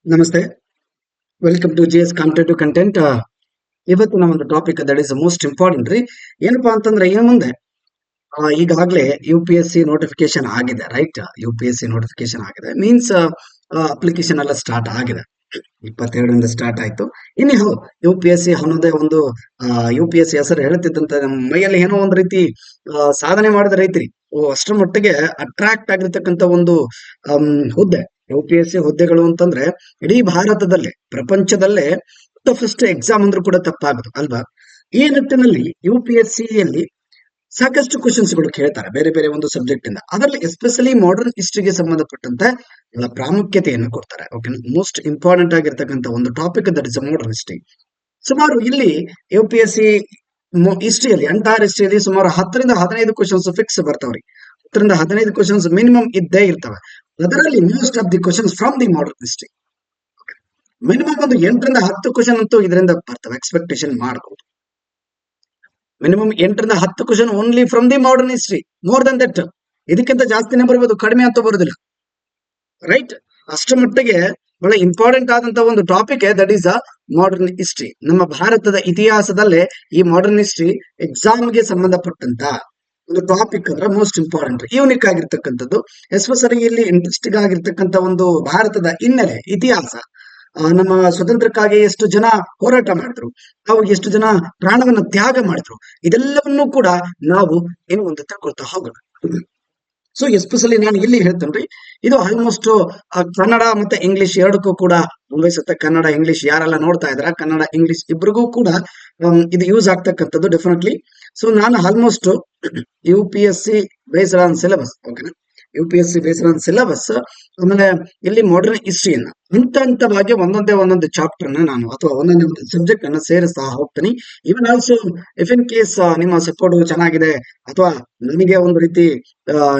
ನಮಸ್ತೆ, welcome to JS competitive content. ಇವತ್ತಿನ ಒಂದು topic that is most important ರೀ. ಏನಪ್ಪಾ ಅಂತಂದ್ರೆ ಇನ್ನು ಮುಂದೆ ಈಗಾಗಲೇ UPSC ನೋಟಿಫಿಕೇಶನ್ ಆಗಿದೆ, ರೈಟ್? UPSC ನೋಟಿಫಿಕೇಶನ್ ಆಗಿದೆ ಮೀನ್ಸ್ ಅಪ್ಲಿಕೇಶನ್ ಎಲ್ಲ ಸ್ಟಾರ್ಟ್ ಆಗಿದೆ. 22ರಿಂದ ಸ್ಟಾರ್ಟ್ ಆಯ್ತು. ಇನ್ನಿಹೋ UPSC ಅನ್ನೋದೇ ಒಂದು UPSC ಹೆಸರು ಹೇಳ್ತಿದ್ದಂತ ನಮ್ಮ ಮೈಯಲ್ಲಿ ಏನೋ ಒಂದು ರೀತಿ ಸಾಧನೆ ಮಾಡಿದ ರೈತರಿ ಅಷ್ಟರ ಮಟ್ಟಿಗೆ ಅಟ್ರಾಕ್ಟ್ ಆಗಿರ್ತಕ್ಕಂಥ ಒಂದು ಹುದ್ದೆ UPSC ಹುದ್ದೆಗಳು ಅಂತಂದ್ರೆ ಇಡೀ ಭಾರತದಲ್ಲೇ ಪ್ರಪಂಚದಲ್ಲೇ ಟಫೆಸ್ಟ್ ಎಕ್ಸಾಮ್ ಅಂದ್ರೂ ಕೂಡ ತಪ್ಪಾಗದು ಅಲ್ವಾ? ಈ ನಿಟ್ಟಿನಲ್ಲಿ UPSCಯಲ್ಲಿ ಸಾಕಷ್ಟು ಕ್ವಶನ್ಸ್ಗಳು ಕೇಳ್ತಾರೆ ಬೇರೆ ಬೇರೆ ಒಂದು ಸಬ್ಜೆಕ್ಟ್ ಇಂದ. ಅದರಲ್ಲಿ ಎಸ್ಪೆಷಲಿ ಮಾಡರ್ನ್ ಹಿಸ್ಟ್ರಿಗೆ ಸಂಬಂಧಪಟ್ಟಂತೆ ಪ್ರಾಮುಖ್ಯತೆಯನ್ನು ಕೊಡ್ತಾರೆ. ಓಕೆ, ಮೋಸ್ಟ್ ಇಂಪಾರ್ಟೆಂಟ್ ಆಗಿರ್ತಕ್ಕಂಥ ಒಂದು topic that is modern history. ಸುಮಾರು ಇಲ್ಲಿ UPSC ಹಿಸ್ಟ್ರಿಯಲ್ಲಿ ಎಂಟೈರ್ ಹಿಸ್ಟ್ರಿಯಲ್ಲಿ ಸುಮಾರು 10ರಿಂದ 15 ಕ್ವಶನ್ಸ್ ಫಿಕ್ಸ್ ಬರ್ತಾವ್ರಿ. 10ರಿಂದ 15 ಕ್ವಶನ್ಸ್ ಮಿನಿಮಮ್ ಇದ್ದೇ ಇರ್ತವೆ. ಅದರಲ್ಲಿ most of the questions from the modern history. Minimum ಒಂದು 8ರಿಂದ 10 ಕ್ವಶನ್ ಅಂತೂ ಇದರಿಂದ ಬರ್ತವೆ, ಎಕ್ಸ್ಪೆಕ್ಟೇಷನ್ ಮಾಡಬಹುದು. ಮಿನಿಮಮ್ 8ರಿಂದ 10 question only from the modern history. More than that ಇದಕ್ಕಿಂತ ಜಾಸ್ತಿನೇ ಬರ್ಬೋದು, ಕಡಿಮೆ ಅಂತೂ ಬರೋದಿಲ್ಲ, ರೈಟ್? ಅಷ್ಟರ ಮಟ್ಟಿಗೆ ಬಹಳ ಇಂಪಾರ್ಟೆಂಟ್ ಆದಂತ ಒಂದು topic that is modern history. ನಮ್ಮ ಭಾರತದ ಇತಿಹಾಸದಲ್ಲೇ ಈ ಮಾಡರ್ನ್ ಹಿಸ್ಟ್ರಿ ಎಕ್ಸಾಮ್ಗೆ ಸಂಬಂಧಪಟ್ಟಂತ ಒಂದು ಟಾಪಿಕ್ ಅಂದ್ರೆ ಮೋಸ್ಟ್ ಇಂಪಾರ್ಟೆಂಟ್, ಯೂನಿಕ್ ಆಗಿರ್ತಕ್ಕಂಥದ್ದು. ಎಸ್ಪೆಷಲಿ ಇಲ್ಲಿ ಇಂಟ್ರೆಸ್ಟಿಂಗ್ ಆಗಿರ್ತಕ್ಕಂಥ ಒಂದು ಭಾರತದ ಹಿನ್ನೆಲೆ ಇತಿಹಾಸ. ನಮ್ಮ ಸ್ವತಂತ್ರಕ್ಕಾಗಿ ಎಷ್ಟು ಜನ ಹೋರಾಟ ಮಾಡಿದ್ರು, ನಾವು ಎಷ್ಟು ಜನ ಪ್ರಾಣವನ್ನ ತ್ಯಾಗ ಮಾಡಿದ್ರು, ಇದೆಲ್ಲವನ್ನೂ ಕೂಡ ನಾವು ಏನು ಒಂದು ತಿಳ್ಕೊಳ್ತಾ ಹೋಗೋಣ. ಸೊ ಎಸ್ಪೆಷಲಿ ನಾನು ಇಲ್ಲಿ ಹೇಳ್ತೇನ್ರಿ, ಇದು ಆಲ್ಮೋಸ್ಟ್ ಕನ್ನಡ ಮತ್ತೆ ಇಂಗ್ಲಿಷ್ ಎರಡಕ್ಕೂ ಕೂಡ ಅನ್ವಯಿಸುತ್ತೆ. ಕನ್ನಡ ಇಂಗ್ಲಿಷ್ ಯಾರೆಲ್ಲ ನೋಡ್ತಾ ಇದ್ರ, ಕನ್ನಡ ಇಂಗ್ಲಿಷ್ ಇಬ್ರಿಗೂ ಕೂಡ ಇದು ಯೂಸ್ ಆಗ್ತಕ್ಕಂಥದ್ದು ಡೆಫಿನೆಟ್ಲಿ. ಸೊ ನಾನು almost UPSC based on syllabus, ಓಕೆನಾ? UPSC ಬೇಸ್ಡ್ ಆನ್ ಸಿಲೆಬಸ್, ಆಮೇಲೆ ಇಲ್ಲಿ ಮಾಡರ್ನ್ ಹಿಸ್ಟ್ರಿಯನ್ನ ಹಂತವಾಗಿ ಒಂದೊಂದು ಚಾಪ್ಟರ್ ನಾನು ಅಥವಾ ಒಂದೊಂದೇ ಒಂದು ಸಬ್ಜೆಕ್ಟ್ ಅನ್ನ ಸೇರಿಸ್ತಾ ಹೋಗ್ತೀನಿ. ಇವನ್ ಆಲ್ಸೋ ಇಫ್ ಇನ್ ಕೇಸ್ ನಿಮ್ಮ ಸಪೋರ್ಟ್ ಚೆನ್ನಾಗಿದೆ ಅಥವಾ ನನಗೆ ಒಂದು ರೀತಿ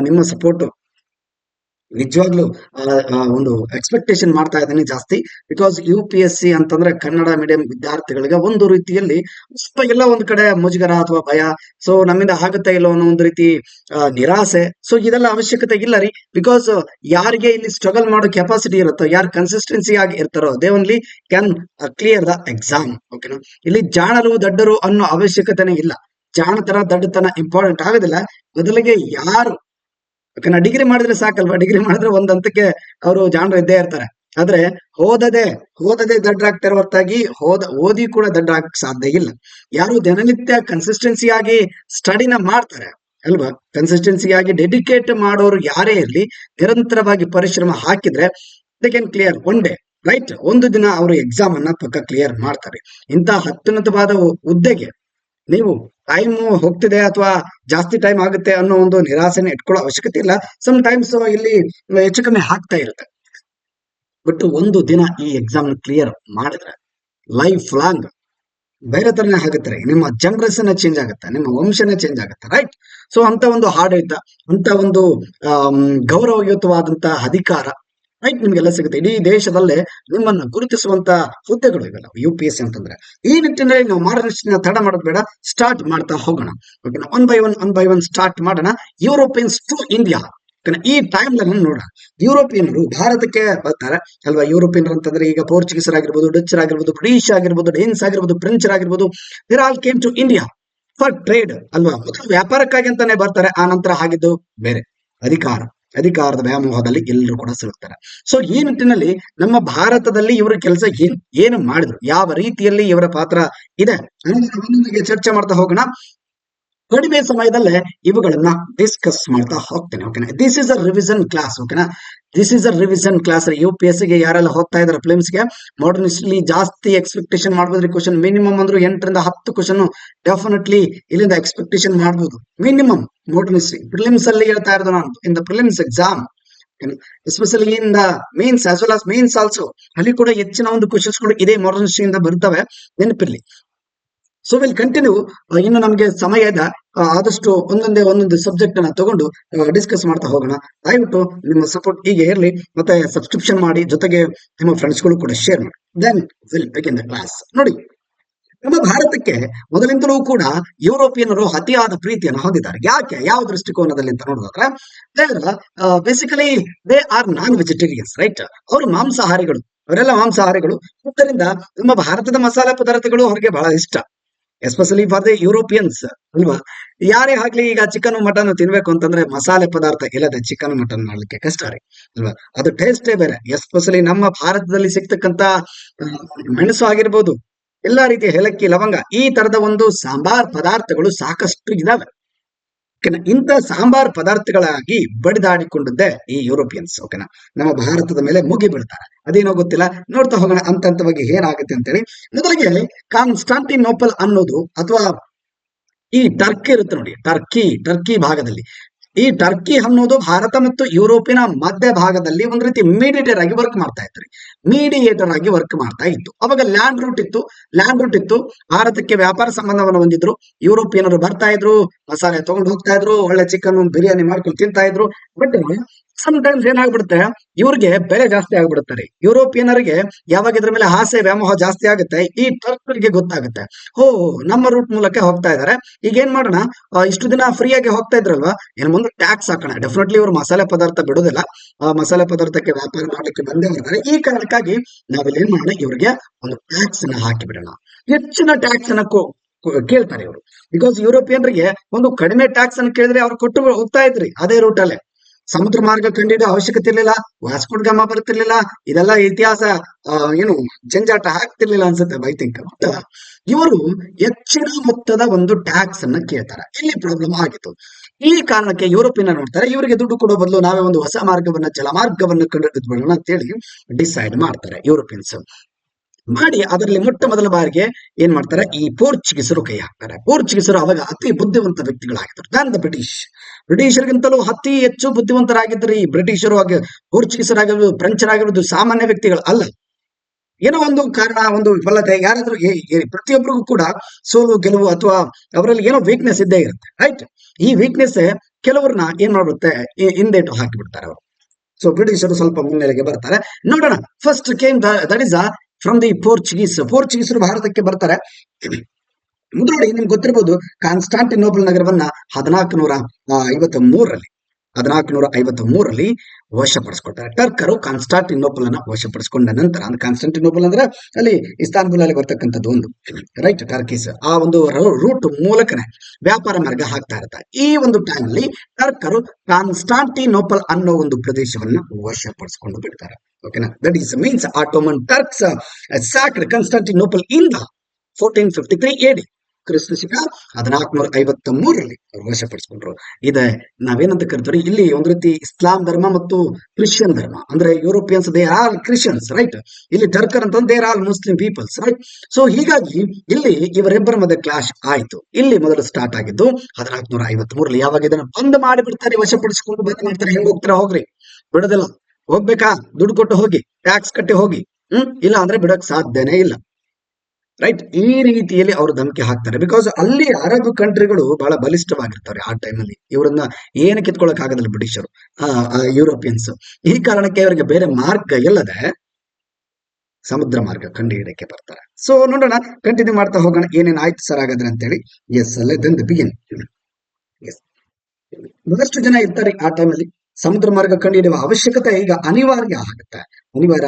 ನಿಮ್ಮ ಸಪೋರ್ಟ್ ನಿಜವಾಗ್ಲೂ ಒಂದು ಎಕ್ಸ್ಪೆಕ್ಟೇಷನ್ ಮಾಡ್ತಾ ಇದ್ದೀನಿ ಜಾಸ್ತಿ. ಬಿಕಾಸ್ UPSC ಅಂತಂದ್ರೆ ಕನ್ನಡ ಮೀಡಿಯಂ ವಿದ್ಯಾರ್ಥಿಗಳಿಗೆ ಒಂದು ರೀತಿಯಲ್ಲಿ ಸ್ವಲ್ಪ ಎಲ್ಲ ಒಂದ್ ಕಡೆ ಮುಜುಗರ ಅಥವಾ ಭಯ. ಸೊ ನಮ್ಮಿಂದ ಆಗುತ್ತೆ ಇಲ್ಲೋ ಅನ್ನೋ ಒಂದು ರೀತಿ ನಿರಾಸೆ. ಸೊ ಇದೆಲ್ಲ ಅವಶ್ಯಕತೆ ಇಲ್ಲ ರೀ. ಬಿಕಾಸ್ ಯಾರಿಗೆ ಇಲ್ಲಿ ಸ್ಟ್ರಗಲ್ ಮಾಡೋ ಕೆಪಾಸಿಟಿ ಇರುತ್ತೋ, ಯಾರು ಕನ್ಸಿಸ್ಟೆನ್ಸಿ ಆಗಿ ಇರ್ತಾರೋ, they only can clear the exam. ಓಕೆನಾ? ಇಲ್ಲಿ ಜಾಣರು ದಡ್ಡರು ಅನ್ನೋ ಅವಶ್ಯಕತೆನೇ ಇಲ್ಲ. ಜಾಣತನ ದಡ್ಡತನ ಇಂಪಾರ್ಟೆಂಟ್ ಆಗೋದಿಲ್ಲ. ಬದಲಿಗೆ ಯಾರು ಓಕೆನಾ ಡಿಗ್ರಿ ಮಾಡಿದ್ರೆ ಸಾಕಲ್ವಾ? ಡಿಗ್ರಿ ಮಾಡಿದ್ರೆ ಒಂದ್ ಹಂತಕ್ಕೆ ಅವರು ಜಾಣರು ಇದ್ದೇ ಇರ್ತಾರೆ. ಆದ್ರೆ ಓದದೆ ದಡ್ಡರಾಗ್ತಾರೆ ಹೊರತಾಗಿ ಓದಿ ಕೂಡ ದಡ್ಡರಾಗಕ್ ಸಾಧ್ಯ ಇಲ್ಲ. ಯಾರು ದಿನನಿತ್ಯ ಕನ್ಸಿಸ್ಟೆನ್ಸಿ ಆಗಿ ಸ್ಟಡಿನ ಮಾಡ್ತಾರೆ ಅಲ್ವಾ, ಕನ್ಸಿಸ್ಟೆನ್ಸಿ ಆಗಿ ಡೆಡಿಕೇಟ್ ಮಾಡೋರು ಯಾರೇ ಇರ್ಲಿ, ನಿರಂತರವಾಗಿ ಪರಿಶ್ರಮ ಹಾಕಿದ್ರೆ they can clear one day, right? ಒಂದು ದಿನ ಅವರು ಎಕ್ಸಾಮ್ ಅನ್ನ ಪಕ್ಕ ಕ್ಲಿಯರ್ ಮಾಡ್ತಾರೆ. ಇಂತಹ ಅತ್ಯುನ್ನತವಾದ ಹುದ್ದೆಗೆ ನೀವು ಟೈಮ್ ಹೋಗ್ತಿದೆ ಅಥವಾ ಜಾಸ್ತಿ ಟೈಮ್ ಆಗುತ್ತೆ ಅನ್ನೋ ಒಂದು ನಿರಾಸೆನ ಇಟ್ಕೊಳ್ಳೋ ಅವಶ್ಯಕತೆ ಇಲ್ಲ. ಸಮ್ ಟೈಮ್ಸ್ ಇಲ್ಲಿ ಹೆಚ್ಚು ಕಮ್ಮಿ ಆಗ್ತಾ ಇರುತ್ತೆ. ಬಟ್ ಒಂದು ದಿನ ಈ ಎಕ್ಸಾಮ್ ಕ್ಲಿಯರ್ ಮಾಡಿದ್ರೆ ಲೈಫ್ ಲಾಂಗ್ ಬೇರೆ ತರನೇ ಆಗುತ್ತೆ. ನಿಮ್ಮ ಜನರೇಷನ್ ಚೇಂಜ್ ಆಗುತ್ತೆ, ನಿಮ್ಮ ವಂಶನೇ ಚೇಂಜ್ ಆಗುತ್ತೆ, ರೈಟ್? ಸೊ ಅಂತ ಒಂದು ಆಡಳಿತ, ಅಂತ ಒಂದು ಗೌರವಯುತವಾದಂತಹ ಅಧಿಕಾರ, ರೈಟ್, ನಿಮ್ಗೆಲ್ಲ ಸಿಗುತ್ತೆ. ಇಡೀ ದೇಶದಲ್ಲೇ ನಿಮ್ಮನ್ನ ಗುರುತಿಸುವಂತ ಹುದ್ದೆಗಳು ಇವೆಲ್ಲ UPSC ಅಂತಂದ್ರೆ. ಈ ನಿಟ್ಟಿನಲ್ಲಿ ನಾವು ಮಾಡರ್ನ್ ತಡ ಮಾಡೋದು ಬೇಡ, ಸ್ಟಾರ್ಟ್ ಮಾಡ್ತಾ ಹೋಗೋಣ. ಓಕೆನಾ? ಒನ್ ಬೈ ಒನ್ ಸ್ಟಾರ್ಟ್ ಮಾಡೋಣ. Europeans to India. ಈ ಟೈಮ್ ಲೈನ್ ನೋಡೋಣ. ಯುರೋಪಿಯನ್ರು ಭಾರತಕ್ಕೆ ಬರ್ತಾರೆ ಅಲ್ವಾ? ಯುರೋಪಿಯನ್ರು ಅಂತಂದ್ರೆ ಈಗ ಪೋರ್ಚುಗೀಸರಾಗಿರ್ಬೋದು, ಡಚ್ಚರಾಗಿರ್ಬೋದು, ಬ್ರಿಟಿಷ್ ಆಗಿರ್ಬೋದು, ಡೇನ್ಸ್ ಆಗಿರ್ಬೋದು, ಫ್ರೆಂಚರಾಗಿರ್ಬೋದು, there all came to India for trade ಅಲ್ವಾ? ಮೊದಲು ವ್ಯಾಪಾರಕ್ಕಾಗಿ ಅಂತಾನೆ ಬರ್ತಾರೆ. ಆ ನಂತರ ಆಗಿದ್ದು ಬೇರೆ ಅಧಿಕಾರದ ವ್ಯಾಮೋಹದಲ್ಲಿ ಎಲ್ಲರೂ ಕೂಡ ಸಿಗುತ್ತಾರೆ. ಸೊ ಈ ನಿಟ್ಟಿನಲ್ಲಿ ನಮ್ಮ ಭಾರತದಲ್ಲಿ ಇವರ ಕೆಲಸ ಏನು ಮಾಡಿದ್ರು, ಯಾವ ರೀತಿಯಲ್ಲಿ ಇವರ ಪಾತ್ರ ಇದೆ ಅನ್ನೋದನ್ನ ಚರ್ಚೆ ಮಾಡ್ತಾ ಹೋಗೋಣ. ಕಡಿಮೆ ಸಮಯದಲ್ಲೇ ಇವುಗಳನ್ನ ಡಿಸ್ಕಸ್ ಮಾಡ್ತಾ ಹೋಗ್ತೇನೆ. ಓಕೆನಾ? This is a revision class. ಓಕೆನಾ? This is a revision class. UPSCಗೆ ಯಾರೆಲ್ಲ ಹೋಗ್ತಾ ಇದಾರೆ ಫಿಲಿಮ್ಸ್ಗೆ, ಮಾಡರ್ನ್ ಹಿಸ್ಟ್ರಿ ಜಾಸ್ತಿ ಎಕ್ಸ್ಪೆಕ್ಟೇಷನ್ ಮಾಡ್ಬೋದ್ರಿ. ಕ್ವಶನ್ ಮಿನಿಮಮ್ ಅಂದ್ರೂ 8ರಿಂದ 10 ಕ್ವಶನ್ ಡೆಫಿನೆಟ್ಲಿ ಇಲ್ಲಿಂದ ಎಕ್ಸ್ಪೆಕ್ಟೇಷನ್ ಮಾಡ್ಬೋದು. ಮಿನಿಮಮ್ ಮಾಡರ್ನ್ ಹಿಸ್ಟ್ರಿ ಪ್ರಿಲಿಮ್ಸ್ ಅಲ್ಲಿ ಹೇಳ್ತಾ ಇರೋದು ನಾನು. In the prelims exam, especially in the mains as well as mains also, ಅಲ್ಲಿ ಕೂಡ ಹೆಚ್ಚಿನ ಒಂದು ಕ್ವಶನ್ಸ್ ಕೂಡ ಇದೇ ಮಾಡರ್ನ್ ಹಿಸ್ಟ್ರಿಯಿಂದ ಬರ್ತವೆ, ನೆನಪಿರ್ಲಿ. So will continue. ಇನ್ನು ನಮಗೆ ಸಮಯ ಇದೆ, ಆದಷ್ಟು ಒಂದೊಂದೇ ಸಬ್ಜೆಕ್ಟ್ ಅನ್ನ ತಗೊಂಡು ಡಿಸ್ಕಸ್ ಮಾಡ್ತಾ ಹೋಗೋಣ. ದಯವಿಟ್ಟು ನಿಮ್ಮ ಸಪೋರ್ಟ್ ಹೀಗೆ ಇರಲಿ, ಮತ್ತೆ ಸಬ್ಸ್ಕ್ರಿಪ್ಷನ್ ಮಾಡಿ, ಜೊತೆಗೆ ನಿಮ್ಮ ಫ್ರೆಂಡ್ಸ್ಗಳು ಕೂಡ ಶೇರ್ ಮಾಡಿ. Then will begin the class. ನೋಡಿ, ನಮ್ಮ ಭಾರತಕ್ಕೆ ಮೊದಲಿಂದಲೂ ಕೂಡ ಯುರೋಪಿಯನ್ನರು ಅತಿಯಾದ ಪ್ರೀತಿಯನ್ನು ಹೊಂದಿದ್ದಾರೆ. ಯಾಕೆ, ಯಾವ ದೃಷ್ಟಿಕೋನದಲ್ಲಿ ಅಂತ ನೋಡೋದಾದ್ರೆ, basically they are non vegetarians, right? ಅವರು ಮಾಂಸಾಹಾರಿಗಳು. ಅವರೆಲ್ಲ ಮಾಂಸಾಹಾರಿಗಳು. ಆದ್ದರಿಂದ ನಮ್ಮ ಭಾರತದ ಮಸಾಲೆ ಪದಾರ್ಥಗಳು ಅವ್ರಿಗೆ ಬಹಳ ಇಷ್ಟ, ಎಸ್ಪೆಷಲಿ ಫಾರ್ ದಿ ಯುರೋಪಿಯನ್ಸ್ ಅಲ್ವಾ. ಯಾರೇ ಆಗ್ಲಿ ಈಗ ಚಿಕನ್ ಮಟನ್ ತಿನ್ಬೇಕು ಅಂತಂದ್ರೆ ಮಸಾಲೆ ಪದಾರ್ಥ ಇಲ್ಲದೆ ಚಿಕನ್ ಮಟನ್ ಮಾಡ್ಲಿಕ್ಕೆ ಕಷ್ಟ ರೀ ಅಲ್ವಾ. ಅದು ಟೇಸ್ಟೇ ಬೇರೆ. ಎಸ್ಪೆಷಲಿ ನಮ್ಮ ಭಾರತದಲ್ಲಿ ಸಿಗ್ತಕ್ಕಂತ ಮೆಣಸು ಆಗಿರ್ಬೋದು, ಎಲ್ಲಾ ರೀತಿಯ ಏಲಕ್ಕಿ ಲವಂಗ ಈ ತರದ ಒಂದು ಸಾಂಬಾರ್ ಪದಾರ್ಥಗಳು ಸಾಕಷ್ಟು ಇದಾವೆ. ಓಕೆನಾ. ಇಂಥ ಸಾಂಬಾರ್ ಪದಾರ್ಥಗಳಾಗಿ ಬಡಿದಾಡಿಕೊಂಡದ್ದೇ ಈ ಯುರೋಪಿಯನ್ಸ್. ಓಕೆನಾ. ನಮ್ಮ ಭಾರತದ ಮೇಲೆ ಮುಗಿ ಬೀಳ್ತಾರೆ. ಅದೇನೋ ಗೊತ್ತಿಲ್ಲ, ನೋಡ್ತಾ ಹೋಗೋಣ ಹಂತ ಹಂತವಾಗಿ ಏನಾಗುತ್ತೆ ಅಂತೇಳಿ. ಮೊದಲಿಗೆ ಕಾನ್ಸ್ಟಾಂಟಿನೋಪಲ್ ಅನ್ನೋದು ಅಥವಾ ಈ ಟರ್ಕಿ ಇರುತ್ತೆ ನೋಡಿ, ಟರ್ಕಿ ಭಾಗದಲ್ಲಿ ಈ ಟರ್ಕಿ ಅನ್ನೋದು ಭಾರತ ಮತ್ತು ಯುರೋಪಿನ ಮಧ್ಯ ಭಾಗದಲ್ಲಿ ಒಂದ್ ರೀತಿ ಮೀಡಿಯೇಟರ್ ಆಗಿ ವರ್ಕ್ ಮಾಡ್ತಾ ಇತ್ತು. ಮೀಡಿಯೇಟರ್ ಆಗಿ ವರ್ಕ್ ಮಾಡ್ತಾ ಇತ್ತು. ಅವಾಗ ಲ್ಯಾಂಡ್ ರೂಟ್ ಇತ್ತು. ಭಾರತಕ್ಕೆ ವ್ಯಾಪಾರ ಸಂಬಂಧವನ್ನು ಹೊಂದಿದ್ರು. ಯುರೋಪಿಯನರು ಬರ್ತಾ ಇದ್ರು, ಮಸಾಲೆ ತಗೊಂಡು ಹೋಗ್ತಾ ಇದ್ರು, ಒಳ್ಳೆ ಚಿಕನ್ ಬಿರಿಯಾನಿ ಮಾಡ್ಕೊಂಡು ತಿಂತಾ ಇದ್ರು. ಬಟ್ ಟೈಮ್ಸ್ ಏನಾಗ್ಬಿಡುತ್ತೆ, ಇವ್ರಿಗೆ ಬೆಲೆ ಜಾಸ್ತಿ ಆಗ್ಬಿಡುತ್ತಾರೆ. ಯುರೋಪಿಯನರಿಗೆ ಯಾವಾಗ ಇದ್ರ ಮೇಲೆ ಆಸೆ ವ್ಯಾಮೋಹ ಜಾಸ್ತಿ ಆಗುತ್ತೆ, ಈ ಟರ್ಕರಿಗೆ ಗೊತ್ತಾಗುತ್ತೆ, ಹೋ ನಮ್ಮ ರೂಟ್ ಮೂಲಕ ಹೋಗ್ತಾ ಇದಾರೆ, ಈಗ ಏನ್ ಮಾಡೋಣ, ಇಷ್ಟು ದಿನ ಫ್ರೀಯಾಗಿ ಹೋಗ್ತಾ ಇದ್ರಲ್ವಾ, ಏನ್ ಮುಂದೆ ಟ್ಯಾಕ್ಸ್ ಹಾಕೋಣ. ಡೆಫಿನೆಟ್ಲಿ ಇವರು ಮಸಾಲೆ ಪದಾರ್ಥ ಬಿಡೋದಿಲ್ಲ, ಮಸಾಲೆ ಪದಾರ್ಥಕ್ಕೆ ವ್ಯಾಪಾರ ಮಾಡ್ಲಿಕ್ಕೆ ಬಂದೇ ಬರ್ತಾರೆ. ಈ ಕಾರಣಕ್ಕಾಗಿ ನಾವಿಲ್ಲಿ ಏನ್ ಮಾಡೋಣ, ಇವ್ರಿಗೆ ಒಂದು ಟ್ಯಾಕ್ಸ್ ಅನ್ನ ಹಾಕಿ ಬಿಡೋಣ. ಹೆಚ್ಚಿನ ಟ್ಯಾಕ್ಸ್ ಅನ್ನ ಕೇಳ್ತಾರೆ ಇವರು. ಬಿಕಾಸ್ ಯುರೋಪಿಯನ್ರಿಗೆ ಒಂದು ಕಡಿಮೆ ಟ್ಯಾಕ್ಸ್ ಅನ್ನು ಕೇಳಿದ್ರೆ ಅವ್ರು ಕೊಟ್ಟು ಹೋಗ್ತಾ ಇದ್ರಿ ಅದೇ ರೂಟ್ ಅಲ್ಲೇ. ಸಮುದ್ರ ಮಾರ್ಗ ಕಂಡಿಡೋ ಅವಶ್ಯಕತೆ ಇರ್ಲಿಲ್ಲ, ವಾಸ್ಕೋಡ್ ಗಾಮ ಬರ್ತಿರ್ಲಿಲ್ಲ, ಇದೆಲ್ಲ ಇತಿಹಾಸ ಏನು ಜಂಜಾಟ ಆಗ್ತಿರ್ಲಿಲ್ಲ ಅನ್ಸುತ್ತೆ ಐ ಥಿಂಕ್. ಇವರು ಹೆಚ್ಚಿನ ಮೊತ್ತದ ಒಂದು ಟ್ಯಾಕ್ಸ್ ಅನ್ನ ಕೇಳ್ತಾರೆ. ಇಲ್ಲಿ ಪ್ರಾಬ್ಲಮ್ ಆಗಿತ್ತು. ಈ ಕಾರಣಕ್ಕೆ ಯುರೋಪಿಯನ್ ನೋಡ್ತಾರೆ, ಇವರಿಗೆ ದುಡ್ಡು ಕೊಡೋ ಬದಲು ನಾವೇ ಒಂದು ಹೊಸ ಮಾರ್ಗವನ್ನ, ಜಲಮಾರ್ಗವನ್ನು ಕಂಡುಹಿಡಿದ್ಬಿಡೋಣ ಅಂತೇಳಿ ಡಿಸೈಡ್ ಮಾಡ್ತಾರೆ ಯುರೋಪಿಯನ್ಸ್. ಮಾಡಿ ಅದರಲ್ಲಿ ಮೊಟ್ಟ ಮೊದಲ ಬಾರಿಗೆ ಏನ್ ಮಾಡ್ತಾರೆ, ಈ ಪೋರ್ಚುಗೀಸರು ಕೈ ಹಾಕ್ತಾರೆ. ಪೋರ್ಚುಗೀಸರು ಅವಾಗ ಅತಿ ಬುದ್ಧಿವಂತ ವ್ಯಕ್ತಿಗಳಾಗಿದ್ದರು ದಾನ್ ದ ಬ್ರಿಟಿಷರಿಗಿಂತಲೂ ಅತಿ ಹೆಚ್ಚು ಬುದ್ಧಿವಂತರಾಗಿದ್ದರು ಈ ಬ್ರಿಟಿಷರು. ಪೋರ್ಚುಗೀಸರಾಗಿರ್ಬೋದು, ಫ್ರೆಂಚರಾಗಿರ್ಬೋದು ಸಾಮಾನ್ಯ ವ್ಯಕ್ತಿಗಳು ಅಲ್ಲ. ಏನೋ ಒಂದು ಕಾರಣ, ಒಂದು ವಿಫಲತೆ, ಯಾರಾದ್ರೂ ಪ್ರತಿಯೊಬ್ಬರಿಗೂ ಕೂಡ ಸೋಲು ಗೆಲುವು ಅಥವಾ ಅವರಲ್ಲಿ ಏನೋ ವೀಕ್ನೆಸ್ ಇದ್ದೇ ಇರುತ್ತೆ, ರೈಟ್. ಈ ವೀಕ್ನೆಸ್ ಕೆಲವ್ರನ್ನ ಏನ್ ಮಾಡುತ್ತೆ, ಹಿಂದೇಟು ಹಾಕಿ ಬಿಡ್ತಾರೆ ಅವರು. ಸೊ ಬ್ರಿಟಿಷರು ಸ್ವಲ್ಪ ಮುನ್ನೆಲೆಗೆ ಬರ್ತಾರೆ. ನೋಡೋಣ, first came that is from the ಪೋರ್ಚುಗೀಸರು ಭಾರತಕ್ಕೆ ಬರ್ತಾರೆ. ನೋಡಿ, ನಿಮ್ಗೆ ಗೊತ್ತಿರಬಹುದು, ಕಾನ್ಸ್ಟಾಂಟಿನೋಪಲ್ ನಗರವನ್ನ 1453ರಲ್ಲಿ ವಶಪಡಿಸ್ಕೊಳ್ತಾರೆ ಟರ್ಕರು. ಕಾನ್ಸ್ಟಾಂಟಿನೋಪಲ್ ಅನ್ನ ವಶಪಡಿಸಿಕೊಂಡ ನಂತರ, ಕಾನ್ಸ್ಟಾಂಟಿನೋಪಲ್ ಅಂದ್ರೆ ಅಲ್ಲಿ ಇಸ್ತಾನ್ಬುಲ್ ಅಲ್ಲಿ ಬರ್ತಕ್ಕಂಥದ್ದು ಒಂದು, ರೈಟ್. ಟರ್ಕೀಸ್ ಆ ಒಂದು ರೂಟ್ ಮೂಲಕನೇ ವ್ಯಾಪಾರ ಮಾರ್ಗ ಹಾಕ್ತಾ ಇರ್ತಾರೆ. ಈ ಒಂದು ಟೈಮ್ ಅಲ್ಲಿ ಟರ್ಕರು ಕಾನ್ಸ್ಟಾಂಟಿನೋಪಲ್ ಅನ್ನೋ ಒಂದು ಪ್ರದೇಶವನ್ನ ವಶಪಡಿಸಿಕೊಂಡು ಬಿಡ್ತಾರೆ. ಓಕೆನಾ. That is means Ottoman Turks sacked Constantinople in the 1453 AD. ಕ್ರಿಸ್ತ ಶಕ 1453ರಲ್ಲಿ ಅವರು ವಶಪಡಿಸಿಕೊಂಡ್ರು. ಇದೆ ನಾವೇನಂತ ಕರಿತೀವಿ, ಇಲ್ಲಿ ಒಂದ್ ರೀತಿ ಇಸ್ಲಾಂ ಧರ್ಮ ಮತ್ತು ಕ್ರಿಶ್ಚಿಯನ್ ಧರ್ಮ, ಅಂದ್ರೆ Europeans they are all Christians, right. ಇಲ್ಲಿ ಟರ್ಕರ್ ಅಂತ they are all Muslim peoples, right. So ಹೀಗಾಗಿ ಇಲ್ಲಿ ಇವರಿಬ್ಬರ ಮಧ್ಯೆ ಕ್ಲಾಶ್ ಆಯ್ತು. ಇಲ್ಲಿ ಮೊದಲು ಸ್ಟಾರ್ಟ್ ಆಗಿದ್ದು 1453ರಲ್ಲಿ. ಯಾವಾಗ ಇದನ್ನ ಬಂದ್ ಮಾಡಿಬಿಡ್ತಾರೆ, ವಶಪಡಿಸಿಕೊಂಡು ಬಂದ್ ಮಾಡ್ತಾರೆ. ಹೆಂಗ್ ಹೋಗ್ತಾರ ಹೋಗ್ರಿ, ಬಿಡೋದಿಲ್ಲ. ಹೋಗ್ಬೇಕಾ, ದುಡ್ಡು ಕೊಟ್ಟು ಹೋಗಿ, ಟ್ಯಾಕ್ಸ್ ಕಟ್ಟಿ ಹೋಗಿ, ಇಲ್ಲ ಅಂದ್ರೆ ಬಿಡಕ್ ಸಾಧ್ಯನೇ ಇಲ್ಲ, ರೈಟ್. ಈ ರೀತಿಯಲ್ಲಿ ಅವರು ಧಮಕಿ ಹಾಕ್ತಾರೆ. ಬಿಕಾಸ್ ಅಲ್ಲಿ ಅರಬ್ ಕಂಟ್ರಿಗಳು ಬಹಳ ಬಲಿಷ್ಠವಾಗಿರ್ತಾರೆ ಆ ಟೈಮಲ್ಲಿ. ಇವರನ್ನ ಏನು ಕಿತ್ಕೊಳಕ್ ಆಗೋದಿಲ್ಲ ಬ್ರಿಟಿಷರು, ಯುರೋಪಿಯನ್ಸ್. ಈ ಕಾರಣಕ್ಕೆ ಇವರಿಗೆ ಬೇರೆ ಮಾರ್ಗ ಇಲ್ಲದೆ ಸಮುದ್ರ ಮಾರ್ಗ ಕಂಡು ಹಿಡಿಯಕ್ಕೆ ಬರ್ತಾರೆ. ಸೊ ನೋಡೋಣ, ಕಂಟಿನ್ಯೂ ಮಾಡ್ತಾ ಹೋಗೋಣ, ಏನೇನ್ ಆಯ್ತು ಸರ್ ಹಾಗಾದ್ರೆ ಅಂತೇಳಿ. ಎಸ್ ಅಲ್ಲೇ ದಂದ್ ಬಿಗಿನ್. ಎಸ್, ಬಹಳಷ್ಟು ಜನ ಇರ್ತಾರೆ ಆ ಟೈಮಲ್ಲಿ. ಸಮುದ್ರ ಮಾರ್ಗ ಕಂಡುಹಿಡಿಯುವ ಅವಶ್ಯಕತೆ ಈಗ ಅನಿವಾರ್ಯ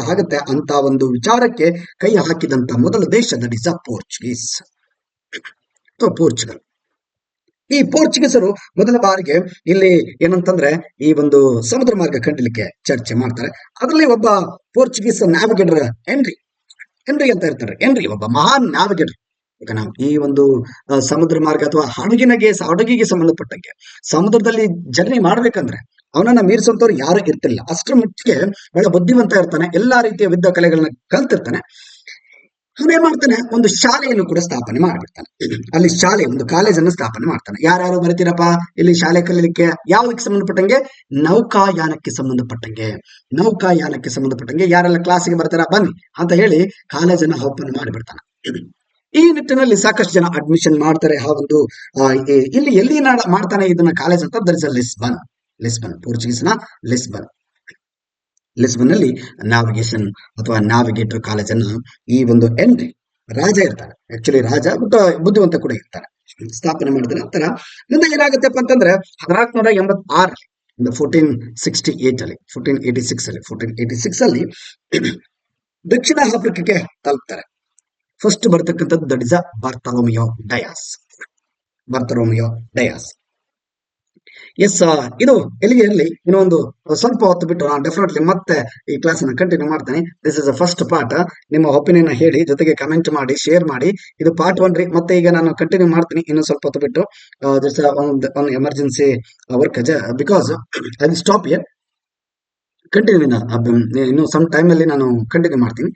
ಆಗುತ್ತೆ ಅಂತ ಒಂದು ವಿಚಾರಕ್ಕೆ ಕೈ ಹಾಕಿದಂತ ಮೊದಲ ದೇಶ ದಟ್ ಇಸ್ ಪೋರ್ಚುಗೀಸ್ ಅಥವಾ ಪೋರ್ಚುಗಲ್. ಈ ಪೋರ್ಚುಗೀಸರು ಮೊದಲ ಬಾರಿಗೆ ಇಲ್ಲಿ ಏನಂತಂದ್ರೆ ಈ ಒಂದು ಸಮುದ್ರ ಮಾರ್ಗ ಕಂಡಿಲಿಕ್ಕೆ ಚರ್ಚೆ ಮಾಡ್ತಾರೆ. ಅದರಲ್ಲಿ ಒಬ್ಬ ಪೋರ್ಚುಗೀಸ್ ನ್ಯಾವಿಗೇಟರ್ ಹೆನ್ರಿ ಅಂತ ಇರ್ತಾರೆ. ಹೆನ್ರಿ ಒಬ್ಬ ಮಹಾನ್ ನ್ಯಾವಿಗೇಟರ್. ಈಗ ನಾವು ಈ ಒಂದು ಸಮುದ್ರ ಮಾರ್ಗ ಅಥವಾ ಹಡಗಿಗೆ ಸಂಬಂಧಪಟ್ಟಂಗೆ ಸಮುದ್ರದಲ್ಲಿ ಜರ್ನಿ ಮಾಡ್ಬೇಕಂದ್ರೆ ಅವನನ್ನ ಮೀರಿಸುವಂತವ್ರು ಯಾರು ಇರ್ತಿಲ್ಲ. ಅಷ್ಟರ ಮಟ್ಟಿಗೆ ಬಹಳ ಬುದ್ಧಿವಂತ ಇರ್ತಾನೆ, ಎಲ್ಲಾ ರೀತಿಯ ಯುದ್ಧ ಕಲೆಗಳನ್ನ ಕಲ್ತಿರ್ತಾನೆ. ಅವನೇನ್ ಮಾಡ್ತಾನೆ, ಒಂದು ಶಾಲೆಯನ್ನು ಕೂಡ ಸ್ಥಾಪನೆ ಮಾಡಿಬಿಡ್ತಾನೆ. ಅಲ್ಲಿ ಒಂದು ಕಾಲೇಜನ್ನು ಸ್ಥಾಪನೆ ಮಾಡ್ತಾನೆ. ಯಾರ್ಯಾರು ಬರ್ತೀರಪ್ಪ ಇಲ್ಲಿ ಶಾಲೆ ಕಲೀಲಿಕ್ಕೆ? ಯಾವ್ದಕ್ಕೆ ಸಂಬಂಧಪಟ್ಟಂಗೆ? ನೌಕಾಯಾನಕ್ಕೆ ಸಂಬಂಧಪಟ್ಟಂಗೆ ಯಾರೆಲ್ಲ ಕ್ಲಾಸಿಗೆ ಬರ್ತಾರ ಬನ್ನಿ ಅಂತ ಹೇಳಿ ಕಾಲೇಜನ್ನ ಓಪನ್ ಮಾಡಿಬಿಡ್ತಾನೆ. ಈ ನಿಟ್ಟಿನಲ್ಲಿ ಸಾಕಷ್ಟು ಜನ ಅಡ್ಮಿಷನ್ ಮಾಡ್ತಾರೆ. ಆ ಒಂದು ಇಲ್ಲಿ ಎಲ್ಲಿ ಮಾಡ್ತಾನೆ ಇದನ್ನ ಕಾಲೇಜ್ ಅಂತ, ದರ್ ಇಸ್ ಅ ಲಿಸ್ಬನ್, ಪೋರ್ಚುಗೀಸ್ನ ಲಿಸ್ಬನ್ ಅಲ್ಲಿ ನ್ಯಾವಿಗೇಷನ್ ಅಥವಾ ನ್ಯಾವಿಗೇಟರ್ ಕಾಲೇಜನ್ನು ಈ ಒಂದು ಹೆನ್ರಿ ರಾಜ ಇರ್ತಾನೆ. ಆಕ್ಚುಲಿ ರಾಜ ಬಟ್ ಬುದ್ಧಿವಂತ ಕೂಡ ಇರ್ತಾನೆ. ಸ್ಥಾಪನೆ ಮಾಡಿದ ನಂತರ ಮುಂದೆ ಏನಾಗುತ್ತಪ್ಪ ಅಂತಂದ್ರೆ 1486 1486 ಅಲ್ಲಿ ದಕ್ಷಿಣ ಆಫ್ರಿಕಾಕ್ಕೆ ತಲುಪ್ತಾರೆ. ಫಸ್ಟ್ ಬರ್ತಕ್ಕಂಥದ್ದು that is Bartholomew Dias. Bartholomew Dias. Yes, ಇದು ಎಲ್ಲಿಗೆ ಇರಲಿ, ಇನ್ನೊಂದು ಸ್ವಲ್ಪ ಹೊತ್ತು ಬಿಟ್ಟು ನಾನು ಡೆಫಿನೆಟ್ಲಿ ಮತ್ತೆ ಈ ಕ್ಲಾಸ್ ಅನ್ನು ಕಂಟಿನ್ಯೂ ಮಾಡ್ತೇನೆ. This is the first part. ನಿಮ್ಮ ಒಪಿನಿಯನ್ ಹೇಳಿ, ಜೊತೆಗೆ ಕಮೆಂಟ್ ಮಾಡಿ, ಶೇರ್ ಮಾಡಿ. ಇದು ಪಾರ್ಟ್ 1 ರೀ. ಮತ್ತೆ ಈಗ ನಾನು ಕಂಟಿನ್ಯೂ ಮಾಡ್ತೀನಿ ಇನ್ನು ಸ್ವಲ್ಪ ಹೊತ್ತು ಬಿಟ್ಟು. This one emergency work because I will stop here. Continue ಇನ್ನು ಸಮ್ ಟೈಮ್ ಅಲ್ಲಿ ನಾನು ಕಂಟಿನ್ಯೂ ಮಾಡ್ತೀನಿ.